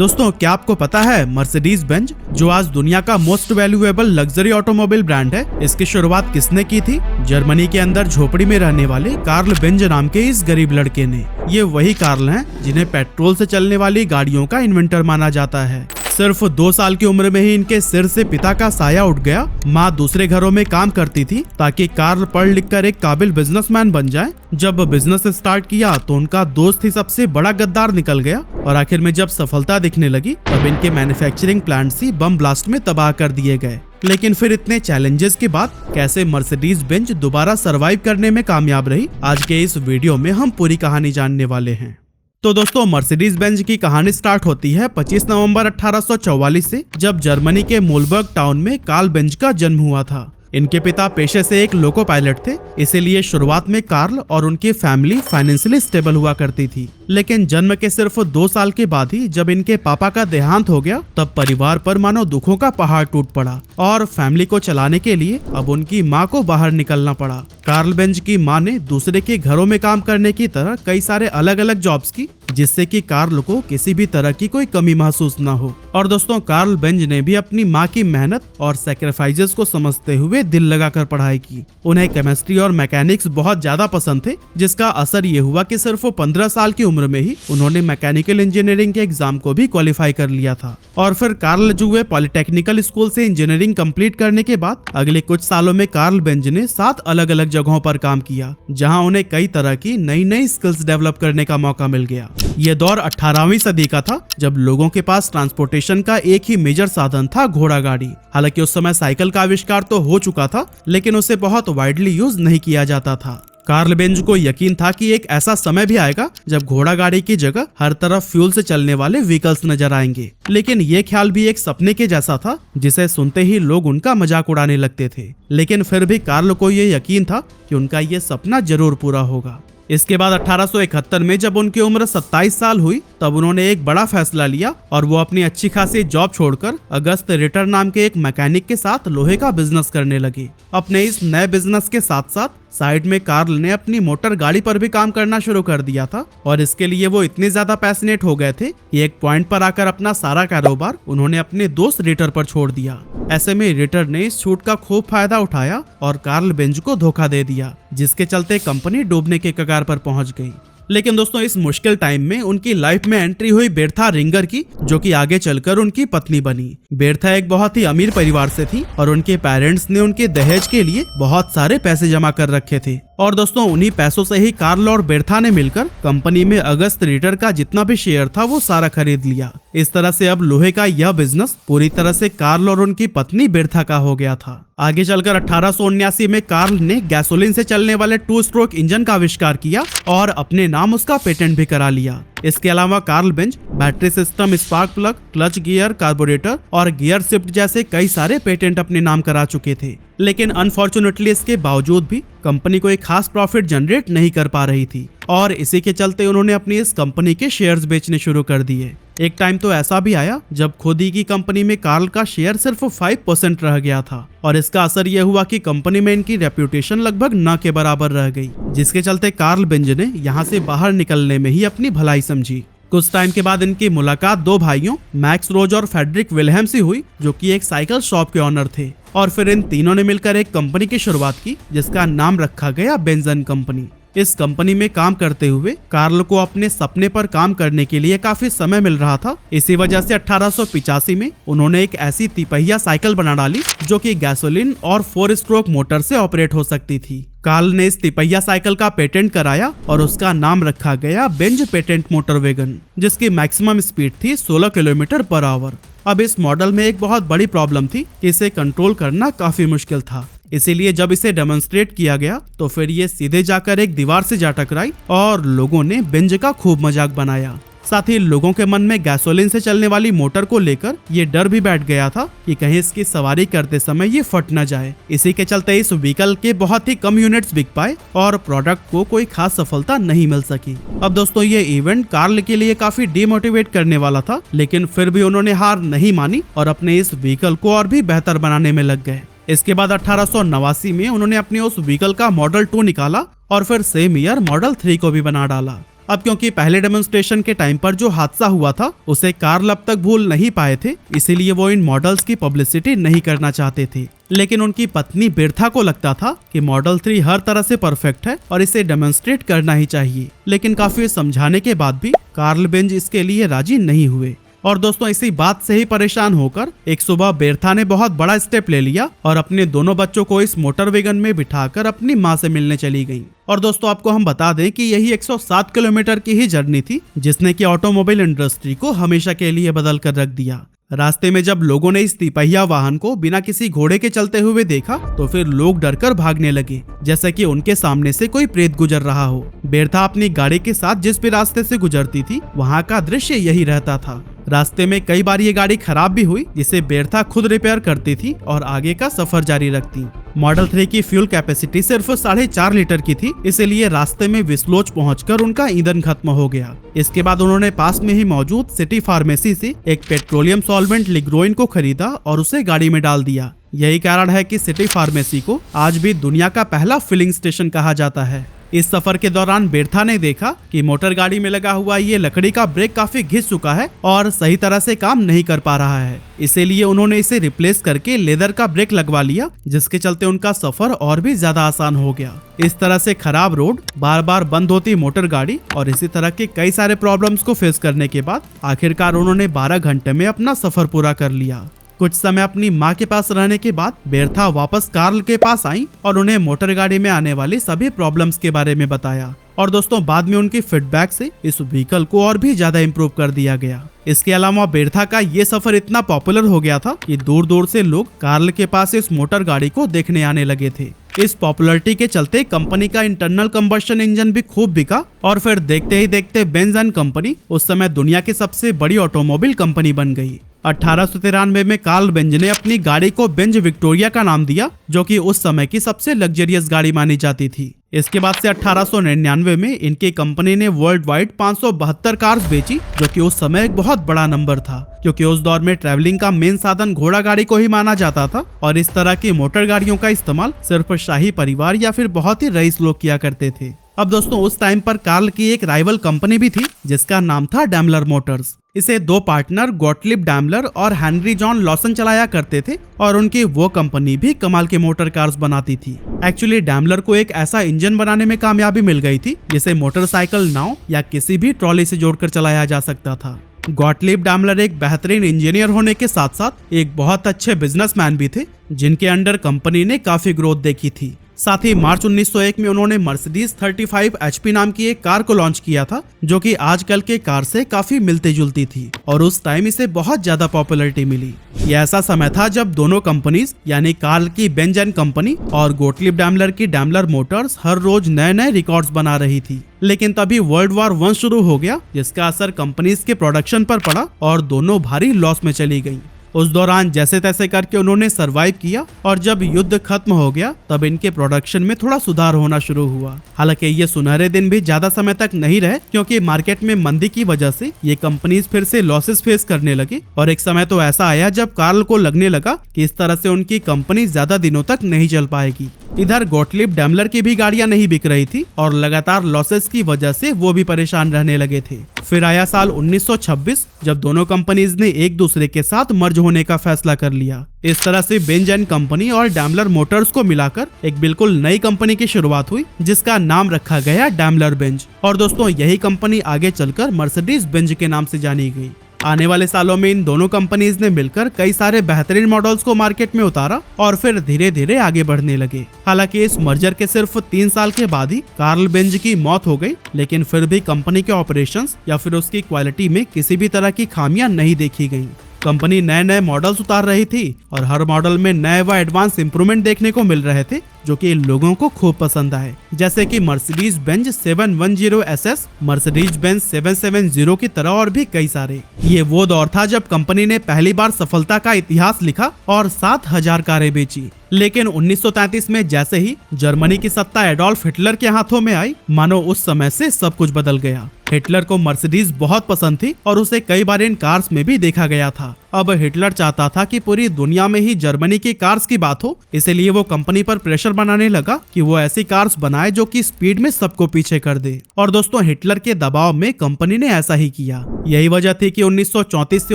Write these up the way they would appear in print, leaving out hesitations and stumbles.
दोस्तों, क्या आपको पता है मर्सिडीज बेंज जो आज दुनिया का most valuable luxury automobile brand है, इसकी शुरुआत किसने की थी? जर्मनी के अंदर झोपड़ी में रहने वाले कार्ल बेंज नाम के इस गरीब लड़के ने। ये वही कार्ल हैं जिन्हें पेट्रोल से चलने वाली गाड़ियों का इन्वेंटर माना जाता है। सिर्फ 2 साल की उम्र में ही इनके सिर से पिता का साया उठ गया। माँ दूसरे घरों में काम करती थी ताकि कार्ल पढ़ लिख कर एक काबिल बिजनेसमैन बन जाए। जब बिजनेस स्टार्ट किया तो उनका दोस्त ही सबसे बड़ा गद्दार निकल गया और आखिर में जब सफलता दिखने लगी तब इनके मैन्युफैक्चरिंग प्लांट्स ही बम ब्लास्ट में तबाह कर दिए गए। लेकिन फिर इतने चैलेंजेस के बाद कैसे मर्सिडीज बेंज दोबारा सरवाइव करने में कामयाब रही, आज के इस वीडियो में हम पूरी कहानी जानने वाले हैं। तो दोस्तों, मर्सिडीज बेंज की कहानी स्टार्ट होती है 25 नवंबर 1844 से, जब जर्मनी के मोलबर्ग टाउन में कार्ल बेंज का जन्म हुआ था। इनके पिता पेशे से एक लोको पायलट थे, इसीलिए शुरुआत में कार्ल और उनकी फैमिली फाइनेंशियली स्टेबल हुआ करती थी। लेकिन जन्म के सिर्फ 2 साल के बाद ही जब इनके पापा का देहांत हो गया तब परिवार पर मानो दुखों का पहाड़ टूट पड़ा और फैमिली को चलाने के लिए अब उनकी माँ को बाहर निकलना पड़ा। कार्ल बेंज की माँ ने दूसरे के घरों में काम करने की तरह कई सारे अलग अलग जॉब्स की, जिससे कि कार्ल को किसी भी तरह की कोई कमी महसूस न हो। और दोस्तों, कार्ल बेंज ने भी अपनी माँ की मेहनत और सैक्रिफाइसेस को समझते हुए दिल लगाकर पढ़ाई की। उन्हें केमिस्ट्री और मैकेनिक्स बहुत ज्यादा पसंद थे, जिसका असर ये हुआ कि सिर्फ 15 साल की उम्र में ही उन्होंने मैकेनिकल इंजीनियरिंग के एग्जाम को भी क्वालिफाई कर लिया था। और फिर कार्ल जुए पॉलिटेक्निकल स्कूल से इंजीनियरिंग कंप्लीट करने के बाद अगले कुछ सालों में कार्ल बेंज ने 7 अलग अलग जगहों पर काम किया, जहां उन्हें कई तरह की नई नई स्किल्स डेवलप करने का मौका मिल गया। ये दौर 18वीं सदी का था, जब लोगों के पास ट्रांसपोर्टेशन का एक ही मेजर साधन था, घोड़ा गाड़ी। हालांकि उस समय साइकिल का आविष्कार तो हो चुका था, लेकिन उसे बहुत वाइडली यूज नहीं किया जाता था। कार्ल बेंज को यकीन था कि एक ऐसा समय भी आएगा जब घोड़ा गाड़ी की जगह हर तरफ फ्यूल से चलने वाले व्हीकल्स नजर आएंगे। लेकिन ये ख्याल भी एक सपने के जैसा था, जिसे सुनते ही लोग उनका मजाक उड़ाने लगते थे। लेकिन फिर भी कार्ल को ये यकीन था कि उनका ये सपना जरूर पूरा होगा। इसके बाद 1871 में जब उनकी उम्र 27 साल हुई तब उन्होंने एक बड़ा फैसला लिया और वो अपनी अच्छी खासी जॉब छोड़कर अगस्त रिटर नाम के एक मैकेनिक के साथ लोहे का बिजनेस करने लगे। अपने इस नए बिजनेस के साथ साथ साइड में कार्ल ने अपनी मोटर गाड़ी पर भी काम करना शुरू कर दिया था और इसके लिए वो इतने ज्यादा पैशनेट हो गए थे कि एक पॉइंट पर आकर अपना सारा कारोबार उन्होंने अपने दोस्त रिटर पर छोड़ दिया। ऐसे में रिटर ने इस छूट का खूब फायदा उठाया और कार्ल बेंज को धोखा दे दिया, जिसके चलते कंपनी डूबने के कगार पर पहुंच गई। लेकिन दोस्तों, इस मुश्किल टाइम में उनकी लाइफ में एंट्री हुई बेर्था रिंगर की, जो कि आगे चलकर उनकी पत्नी बनी। बेर्था एक बहुत ही अमीर परिवार से थी और उनके पेरेंट्स ने उनके दहेज के लिए बहुत सारे पैसे जमा कर रखे थे। और दोस्तों, उन्हीं पैसों से ही कार्ल और बेर्था ने मिलकर कंपनी में अगस्त रिटर का जितना भी शेयर था वो सारा खरीद लिया। इस तरह से अब लोहे का यह बिजनेस पूरी तरह से कार्ल और उनकी पत्नी बेर्था का हो गया था। आगे चलकर 1879 में कार्ल ने गैसोलीन से चलने वाले 2 स्ट्रोक इंजन का आविष्कार किया और अपने नाम उसका पेटेंट भी करा लिया। इसके अलावा Karl Benz battery system, spark plug, clutch gear, carburettor और गियर शिफ्ट जैसे कई सारे पेटेंट अपने नाम करा चुके थे। लेकिन अनफॉर्चुनेटली इसके बावजूद भी कंपनी कोई खास प्रॉफिट जनरेट नहीं कर पा रही थी और इसी के चलते उन्होंने अपनी इस कंपनी के शेयर्स बेचने शुरू कर दिए। एक टाइम तो ऐसा भी आया जब खुद ही की कंपनी में कार्ल का शेयर सिर्फ 5% रह गया था और इसका असर यह हुआ कि कंपनी में इनकी रेप्यूटेशन लगभग न के बराबर रह गई, जिसके चलते कार्ल बेंज ने यहाँ से बाहर निकलने में ही अपनी भलाई समझी। कुछ टाइम के बाद इनकी मुलाकात 2 भाइयों मैक्स रोज और फ्रेडरिक विल्हेम से हुई, जो कि एक साइकिल शॉप के ऑनर थे। और फिर इन तीनों ने मिलकर एक कंपनी की शुरुआत की, जिसका नाम रखा गया बेंज एंड कंपनी। इस कंपनी में काम करते हुए कार्ल को अपने सपने पर काम करने के लिए काफी समय मिल रहा था। इसी वजह से 1885 में उन्होंने एक ऐसी तिपहिया साइकिल बना डाली जो कि गैसोलीन और 4 स्ट्रोक मोटर से ऑपरेट हो सकती थी। कार्ल ने इस तिपहिया साइकिल का पेटेंट कराया और उसका नाम रखा गया बेंज पेटेंट मोटर वैगन, जिसकी मैक्सिमम स्पीड थी 16 किलोमीटर पर आवर। अब इस मॉडल में एक बहुत बड़ी प्रॉब्लम थी कि इसे कंट्रोल करना काफी मुश्किल था। इसीलिए जब इसे डेमोन्स्ट्रेट किया गया तो फिर ये सीधे जाकर एक दीवार से जा टकराई और लोगों ने बेंज का खूब मजाक बनाया। साथ ही लोगों के मन में गैसोलीन से चलने वाली मोटर को लेकर ये डर भी बैठ गया था कि कहीं इसकी सवारी करते समय ये फट न जाए। इसी के चलते इस व्हीकल के बहुत ही कम यूनिट्स बिक पाए और प्रोडक्ट को कोई खास सफलता नहीं मिल सकी। अब दोस्तों, ये इवेंट कार्ल के लिए काफी डिमोटिवेट करने वाला था, लेकिन फिर भी उन्होंने हार नहीं मानी और अपने इस व्हीकल को और भी बेहतर बनाने में लग गए। इसके बाद 1889 में उन्होंने अपने उस व्हीकल का मॉडल 2 निकाला और फिर सेम ईयर मॉडल 3 को भी बना डाला। अब क्योंकि पहले डेमोन्स्ट्रेशन के टाइम पर जो हादसा हुआ था उसे कार्ल अब तक भूल नहीं पाए थे, इसीलिए वो इन मॉडल्स की पब्लिसिटी नहीं करना चाहते थे। लेकिन उनकी पत्नी बिरथा को लगता था कि मॉडल 3 हर तरह से परफेक्ट है और इसे डेमोन्स्ट्रेट करना ही चाहिए। लेकिन काफी समझाने के बाद भी कार्ल बेंज इसके लिए राजी नहीं हुए। और दोस्तों इसी बात से ही परेशान होकर एक सुबह बिरथा ने बहुत बड़ा स्टेप ले लिया और अपने दोनों बच्चों को इस मोटर वैगन में बिठाकर अपनी माँ से मिलने चली गईं। और दोस्तों आपको हम बता दें कि यही 107 किलोमीटर की ही जर्नी थी जिसने कि ऑटोमोबाइल इंडस्ट्री को हमेशा के लिए बदल कर रख दिया। रास्ते में जब लोगों ने इस तिपहिया वाहन को बिना किसी घोड़े के चलते हुए देखा तो फिर लोग डरकर भागने लगे, जैसे कि उनके सामने से कोई प्रेत गुजर रहा हो। बिरथा अपनी गाड़ी के साथ जिस भी रास्ते से गुजरती थी वहाँ का दृश्य यही रहता था। रास्ते में कई बार ये गाड़ी खराब भी हुई जिसे बिरथा खुद रिपेयर करती थी और आगे का सफर जारी रखती। मॉडल 3 की फ्यूल कैपेसिटी सिर्फ 4.5 लीटर की थी, इसलिए रास्ते में विस्लोच पहुंचकर उनका ईंधन खत्म हो गया। इसके बाद उन्होंने पास में ही मौजूद सिटी फार्मेसी से एक पेट्रोलियम सॉल्वेंट लिग्रोइन को खरीदा और उसे गाड़ी में डाल दिया। यही कारण है कि सिटी फार्मेसी को आज भी दुनिया का पहला फिलिंग स्टेशन कहा जाता है। इस सफर के दौरान बिरथा ने देखा कि मोटर गाड़ी में लगा हुआ ये लकड़ी का ब्रेक काफी घिस चुका है और सही तरह से काम नहीं कर पा रहा है। इसीलिए उन्होंने इसे रिप्लेस करके लेदर का ब्रेक लगवा लिया, जिसके चलते उनका सफर और भी ज्यादा आसान हो गया। इस तरह से खराब रोड, बार बार बंद होती मोटर गाड़ी और इसी तरह के कई सारे प्रॉब्लम्स को फेस करने के बाद आखिरकार उन्होंने 12 घंटे में अपना सफर पूरा कर लिया। कुछ समय अपनी माँ के पास रहने के बाद बिरथा वापस कार्ल के पास आई और उन्हें मोटर गाड़ी में आने वाली सभी प्रॉब्लम्स के बारे में बताया। और दोस्तों बाद में उनकी फीडबैक से इस व्हीकल को और भी ज्यादा इम्प्रूव कर दिया गया। इसके अलावा बिरथा का ये सफर इतना पॉपुलर हो गया था कि दूर दूर से लोग कार्ल के पास इस मोटर गाड़ी को देखने आने लगे थे। इस पॉपुलरिटी के चलते कंपनी का इंटरनल कंबशन इंजन भी खूब बिका और फिर देखते ही देखते बेंज एंड कंपनी उस समय दुनिया की सबसे बड़ी ऑटोमोबाइल कंपनी बन गई। 1893 में कार्ल बेंज ने अपनी गाड़ी को बेंज विक्टोरिया का नाम दिया, जो कि उस समय की सबसे लग्जरियस गाड़ी मानी जाती थी। इसके बाद से 1899 में इनकी कंपनी ने वर्ल्ड वाइड 572 कार्स बेची, जो कि उस समय एक बहुत बड़ा नंबर था, क्योंकि उस दौर में ट्रैवलिंग का मेन साधन घोड़ा गाड़ी को ही माना जाता था और इस तरह की मोटर गाड़ियों का इस्तेमाल सिर्फ शाही परिवार या फिर बहुत ही रईस लोग किया करते थे। अब दोस्तों उस टाइम पर कार्ल की एक राइवल कंपनी भी थी जिसका नाम था डैमलर मोटर्स। इसे दो पार्टनर गॉटलिब डैमलर और हेनरी जॉन लॉसन चलाया करते थे और उनकी वो कंपनी भी कमाल के मोटर कार्स बनाती थी। एक्चुअली डैमलर को एक ऐसा इंजन बनाने में कामयाबी मिल गई थी जिसे मोटरसाइकिल, नाव या किसी भी ट्रॉली से जोड़कर चलाया जा सकता था। गॉटलिब डैमलर एक बेहतरीन इंजीनियर होने के साथ साथ एक बहुत अच्छे बिजनेसमैन भी थे, जिनके अंडर कंपनी ने काफी ग्रोथ देखी थी। साथ ही मार्च 1901 में उन्होंने मर्सिडीज 35 HP नाम की एक कार को लॉन्च किया था, जो कि आजकल के कार से काफी मिलती जुलती थी और उस टाइम इसे बहुत ज्यादा पॉपुलैरिटी मिली। ये ऐसा समय था जब दोनों कंपनीज यानी कार्ल की बेंज एंड कंपनी और गॉटलिब डैमलर की डैमलर मोटर्स हर रोज नए नए रिकॉर्ड्स बना रही थी। लेकिन तभी वर्ल्ड वॉर 1 शुरू हो गया, जिसका असर कंपनीज के प्रोडक्शन पर पड़ा और दोनों भारी लॉस में चली गयी। उस दौरान जैसे तैसे करके उन्होंने सरवाइव किया और जब युद्ध खत्म हो गया तब इनके प्रोडक्शन में थोड़ा सुधार होना शुरू हुआ। हालांकि ये सुनहरे दिन भी ज्यादा समय तक नहीं रहे, क्योंकि मार्केट में मंदी की वजह से ये कंपनीज फिर से लॉसेस फेस करने लगी और एक समय तो ऐसा आया जब कार्ल को लगने लगा कि इस तरह से उनकी कंपनी ज्यादा दिनों तक नहीं चल पाएगी। इधर गॉटलिब डैमलर की भी गाड़ियां नहीं बिक रही थी और लगातार लॉसेस की वजह से वो भी परेशान रहने लगे थे। फिर आया साल 1926 जब दोनों कंपनीज ने एक दूसरे के साथ मर्ज होने का फैसला कर लिया। इस तरह से बेंज एंड कंपनी और डैमलर मोटर्स को मिलाकर एक बिल्कुल नई कंपनी की शुरुआत हुई, जिसका नाम रखा गया डैमलर बेंज। और दोस्तों यही कंपनी आगे चलकर मर्सिडीज बेंज के नाम से जानी गई। आने वाले सालों में इन दोनों कंपनीज ने मिलकर कई सारे बेहतरीन मॉडल्स को मार्केट में उतारा और फिर धीरे धीरे आगे बढ़ने लगे। हालांकि इस मर्जर के सिर्फ 3 साल के बाद ही कार्ल बेंज की मौत हो गई, लेकिन फिर भी कंपनी के ऑपरेशंस या फिर उसकी क्वालिटी में किसी भी तरह की खामियां नहीं देखी गयी। कंपनी नए नए मॉडल्स उतार रही थी और हर मॉडल में नए व एडवांस इंप्रूवमेंट देखने को मिल रहे थे, जो कि लोगों को खूब पसंद आए। जैसे कि Mercedes Benz 710 SS, Mercedes Benz 770 की तरह और भी कई सारे। ये वो दौर था जब कंपनी ने पहली बार सफलता का इतिहास लिखा और 7000 कारें बेची। लेकिन 1933 में जैसे ही जर्मनी की सत्ता एडोल्फ हिटलर के हाथों में आई, मानो उस समय से सब कुछ बदल गया। हिटलर को मर्सिडीज बहुत पसंद थी और उसे कई बार इन कार्स में भी देखा गया था। अब हिटलर चाहता था कि पूरी दुनिया में ही जर्मनी की कार्स की बात हो, इसलिए वो कंपनी पर प्रेशर बनाने लगा कि वो ऐसी कार्स बनाए जो कि स्पीड में सबको पीछे कर दे। और दोस्तों, हिटलर के दबाव में कंपनी ने ऐसा ही किया। यही वजह थी कि 1934 से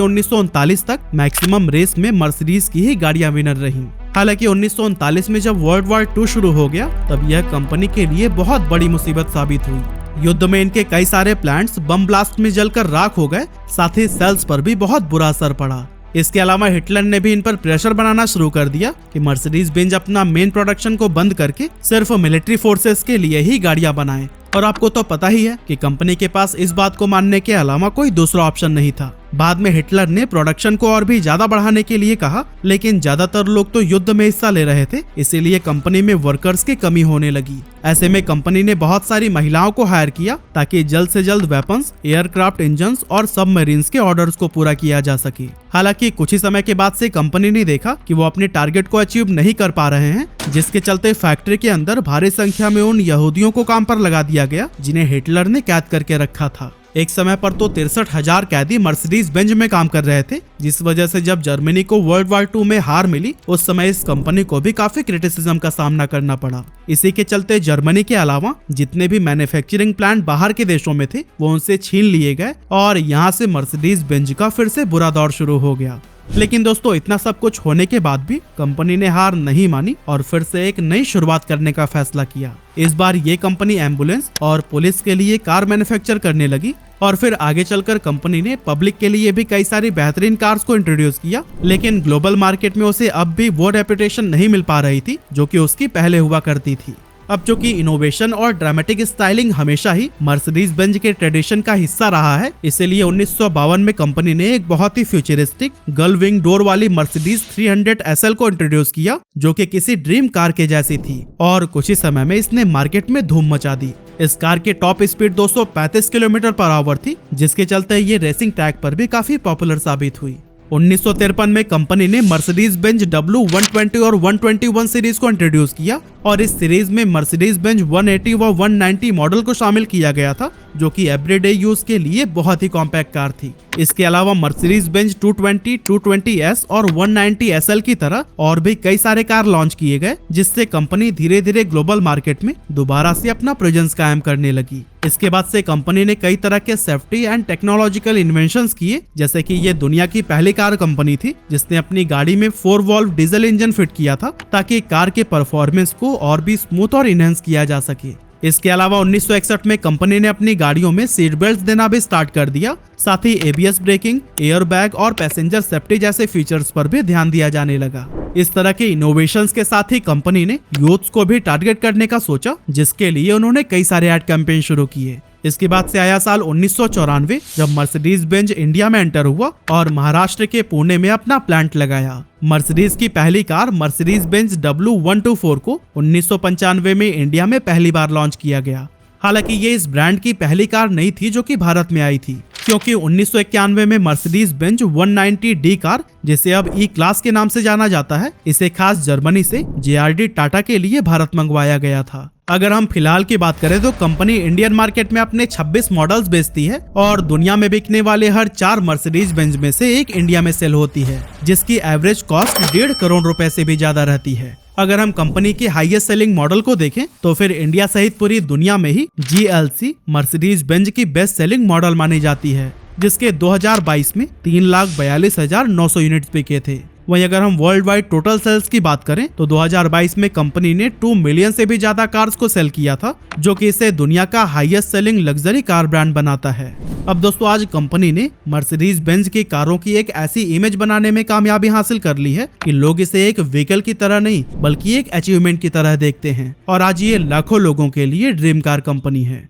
1939 तक मैक्सिमम रेस में मर्सिडीज की ही गाड़ियां विनर रहीं। हालांकि 1939 में जब वर्ल्ड वॉर 2 शुरू हो गया, तब यह कंपनी के लिए बहुत बड़ी मुसीबत साबित हुई। युद्ध में इनके कई सारे प्लांट्स बम ब्लास्ट में जलकर राख हो गए, साथ ही सेल्स पर भी बहुत बुरा असर पड़ा। इसके अलावा हिटलर ने भी इन पर प्रेशर बनाना शुरू कर दिया कि मर्सिडीज बेंज अपना मेन प्रोडक्शन को बंद करके सिर्फ मिलिट्री फोर्सेस के लिए ही गाड़ियां बनाएं। और आपको तो पता ही है कि कंपनी के पास इस बात को मानने के अलावा कोई दूसरा ऑप्शन नहीं था। बाद में हिटलर ने प्रोडक्शन को और भी ज्यादा बढ़ाने के लिए कहा, लेकिन ज्यादातर लोग तो युद्ध में हिस्सा ले रहे थे, इसीलिए कंपनी में वर्कर्स की कमी होने लगी। ऐसे में कंपनी ने बहुत सारी महिलाओं को हायर किया ताकि जल्द से जल्द वेपन्स, एयरक्राफ्ट इंजन्स और सबमरीन्स के ऑर्डर्स को पूरा किया जा सके। हालांकि कुछ ही समय के बाद से कंपनी ने देखा कि वो अपने टारगेट को अचीव नहीं कर पा रहे हैं, जिसके चलते फैक्ट्री के अंदर भारी संख्या में उन यहूदियों को काम पर लगा दिया गया जिन्हें हिटलर ने कैद करके रखा था। एक समय पर तो 63,000 कैदी मर्सिडीज बेंज में काम कर रहे थे, जिस वजह से जब जर्मनी को वर्ल्ड वॉर 2 में हार मिली, उस समय इस कंपनी को भी काफी क्रिटिसिज्म का सामना करना पड़ा। इसी के चलते जर्मनी के अलावा जितने भी मैन्युफैक्चरिंग प्लांट बाहर के देशों में थे, वो उनसे छीन लिए गए और यहाँ से मर्सिडीज बेंज का फिर से बुरा दौर शुरू हो गया। लेकिन दोस्तों, इतना सब कुछ होने के बाद भी कंपनी ने हार नहीं मानी और फिर से एक नई शुरुआत करने का फैसला किया। इस बार ये कंपनी एम्बुलेंस और पुलिस के लिए कार मैन्युफैक्चर करने लगी और फिर आगे चलकर कंपनी ने पब्लिक के लिए भी कई सारी बेहतरीन कार्स को इंट्रोड्यूस किया। लेकिन ग्लोबल मार्केट में उसे अब भी वो रेपुटेशन नहीं मिल पा रही थी जो कि उसकी पहले हुआ करती थी। अब चूंकि इनोवेशन और ड्रामेटिक स्टाइलिंग हमेशा ही मर्सिडीज बेंज के ट्रेडिशन का हिस्सा रहा है, इसलिए 1952 में कंपनी ने एक बहुत ही फ्यूचरिस्टिक गर्ल विंग डोर वाली मर्सिडीज 300 SL को इंट्रोड्यूस किया, जो कि किसी ड्रीम कार के जैसी थी और कुछ ही समय में इसने मार्केट में धूम मचा दी। इस कार की top speed 235 kilometre per hour थी, जिसके चलते ये रेसिंग ट्रैक पर भी काफी पॉपुलर साबित हुई। 1953 में कंपनी ने मर्सिडीज बेंज W120 और 121 सीरीज को इंट्रोड्यूस किया और इस सीरीज में मर्सिडीज बेंज 180 व 190 मॉडल को शामिल किया गया था, जो कि एवरीडे यूज के लिए बहुत ही कॉम्पैक्ट कार थी। इसके अलावा मर्सिडीज बेंज 220, 220S और 190 SL की तरह और भी कई सारे कार लॉन्च किए गए, जिससे कंपनी धीरे धीरे ग्लोबल मार्केट में दोबारा से अपना प्रेजेंस कायम करने लगी। इसके बाद से कंपनी ने कई तरह के सेफ्टी एंड टेक्नोलॉजिकल इन्वेंशंस किए, जैसे कि ये दुनिया की पहली कार कंपनी थी जिसने अपनी गाड़ी में 4 वॉल्व डीजल इंजन फिट किया था, ताकि कार के परफॉर्मेंस को और भी स्मूथ और इनहेंस किया जा सके। इसके अलावा 1961 में कंपनी ने अपनी गाड़ियों में सीट बेल्ट देना भी स्टार्ट कर दिया, साथ ही ABS ब्रेकिंग, एयर बैग और पैसेंजर सेफ्टी जैसे फीचर्स पर भी ध्यान दिया जाने लगा। इस तरह के इनोवेशंस के साथ ही कंपनी ने यूथ्स को भी टारगेट करने का सोचा, जिसके लिए उन्होंने कई सारे एड कैंपेन शुरू किए। इसके बाद से आया साल 1994, जब मर्सिडीज बेंज इंडिया में एंटर हुआ और महाराष्ट्र के पुणे में अपना प्लांट लगाया। मर्सिडीज की पहली कार मर्सिडीज बेंज W124 को 1995 में इंडिया में पहली बार लॉन्च किया गया। हालांकि ये इस ब्रांड की पहली कार नहीं थी जो कि भारत में आई थी, क्योंकि 1991 में मर्सिडीज बेंज 190D कार, जिसे अब E क्लास के नाम से जाना जाता है, इसे खास जर्मनी से JRD टाटा के लिए भारत मंगवाया गया था। अगर हम फिलहाल की बात करें तो कंपनी इंडियन मार्केट में अपने 26 मॉडल्स बेचती है और दुनिया में बिकने वाले हर 4 मर्सिडीज बेंज में से एक इंडिया में सेल होती है, जिसकी एवरेज कॉस्ट 1.5 करोड़ रुपए से भी ज्यादा रहती है। अगर हम कंपनी के हाईएस्ट सेलिंग मॉडल को देखें तो फिर इंडिया सहित पूरी दुनिया में ही GLC मर्सिडीज बेंज की बेस्ट सेलिंग मॉडल मानी जाती है, जिसके 2022 में 3,42,900 यूनिट्स बिके थे। वहीं अगर हम वर्ल्ड वाइड टोटल सेल्स की बात करें तो 2022 में कंपनी ने 2 मिलियन से भी ज्यादा कार्स को सेल किया था, जो कि इसे दुनिया का highest selling luxury car brand बनाता है। अब दोस्तों, आज कंपनी ने मर्सिडीज बेंज की कारों की एक ऐसी इमेज बनाने में कामयाबी हासिल कर ली है कि लोग इसे एक व्हीकल की तरह नहीं बल्कि एक अचीवमेंट की तरह देखते हैं और आज ये लाखों लोगों के लिए ड्रीम कार कंपनी है।